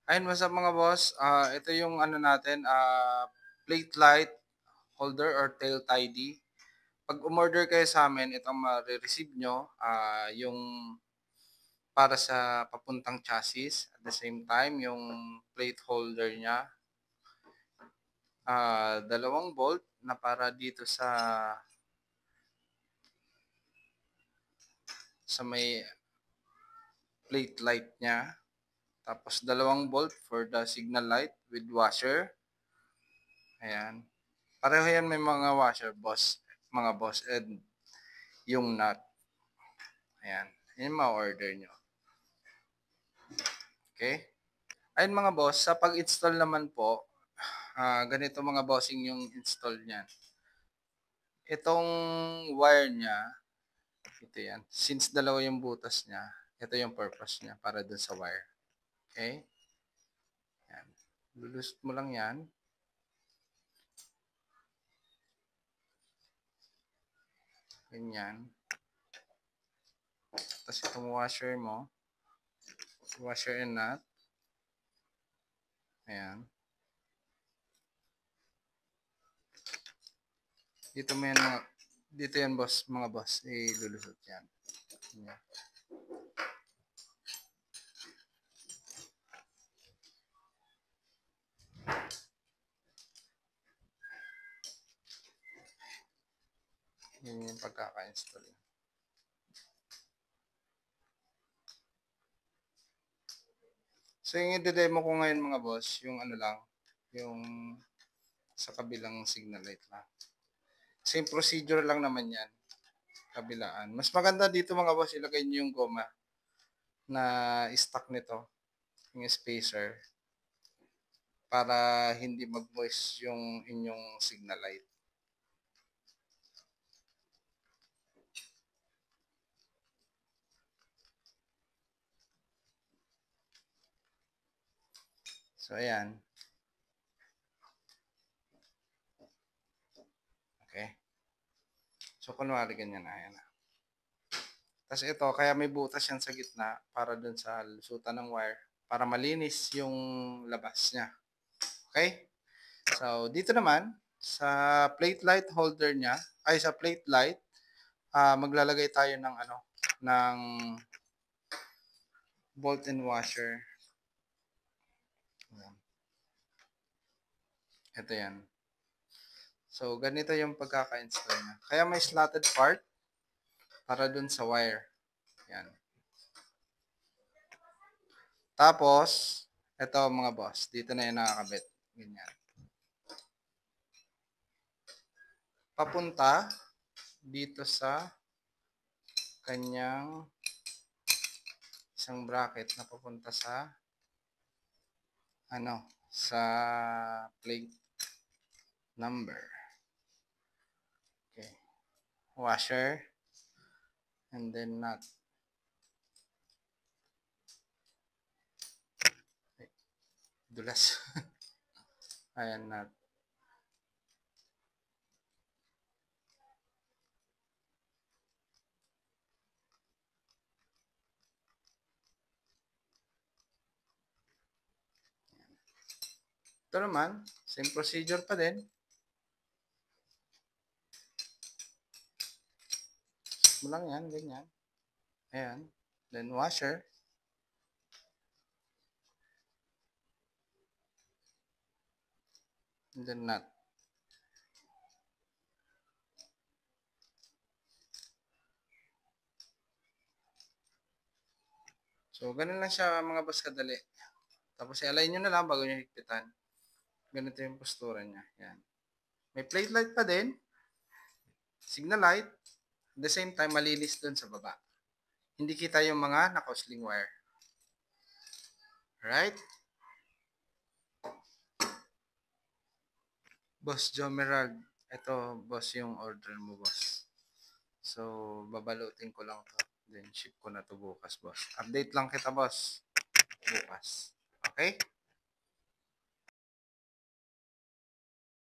Ayun, what's up mga boss? Ito yung ano natin, plate light holder or tail tidy. Pag umorder kayo sa amin, ito ang ma-receive nyo, yung para sa papuntang chassis. At the same time, yung plate holder niya, dalawang bolt na para dito sa may plate light niya. Tapos dalawang bolt for the signal light with washer. Ayan. Pareho yan may mga washer, boss, mga boss, and yung nut. Ayan. Yan yung ma-order nyo. Okay? Ayun mga boss, sa pag-install naman po, ganito mga bossing yung install niyan. Itong wire niya, ito yan. Since dalawa yung butas niya, ito yung purpose niya para dun sa wire. Okay? Yan. Lulusot mo lang yan. Ganyan. Tapos itong washer mo, washer and nut. Ayan. Dito mo yan mga, dito yan boss, mga boss, ilulusot yan. Ganyan. Yun yung pagkaka-install. So yung i-demo ko ngayon mga boss, yung ano lang, yung sa kabilang signal light lang. Same procedure lang naman yan, kabilaan. Mas maganda dito mga boss, ilagay nyo yung goma na stock nito, yung spacer, para hindi mag-moist yung inyong signal light. So, ayan. Okay. So, kunwari ganyan na. Ayan na. Tapos ito, kaya may butas yan sa gitna para dun sa lusutan ng wire para malinis yung labas niya. Okay? So, dito naman, sa plate light holder niya, ay sa plate light, maglalagay tayo ng ano, ng bolt and washer. Ayan. Ito yan. So, ganito yung pagkaka-install niya. Kaya may slotted part para dun sa wire. Yan. Tapos, ito mga boss, dito na yung nakakabit. Ganyan. Papunta dito sa kanyang isang bracket na papunta sa ano, sa plate number. Okay. Washer and then nut. Dulas. Ayan, nut. Ito naman, same procedure pa din. Mo lang yan, ganyan. Ayan. Then washer. And then nut. So, ganun lang siya mga boss kadali. Tapos i-align nyo na lang bago nyo higpitan. Ganito yung postura niya. Yan. May plate light pa din. Signal light. At the same time, malinis dun sa baba. Hindi kita yung mga naka-sling wire. Alright? Boss Jomerald. Ito, boss, yung order mo, boss. So, babalutin ko lang to. Then, ship ko na to bukas, boss. Update lang kita, boss. Bukas. Okay?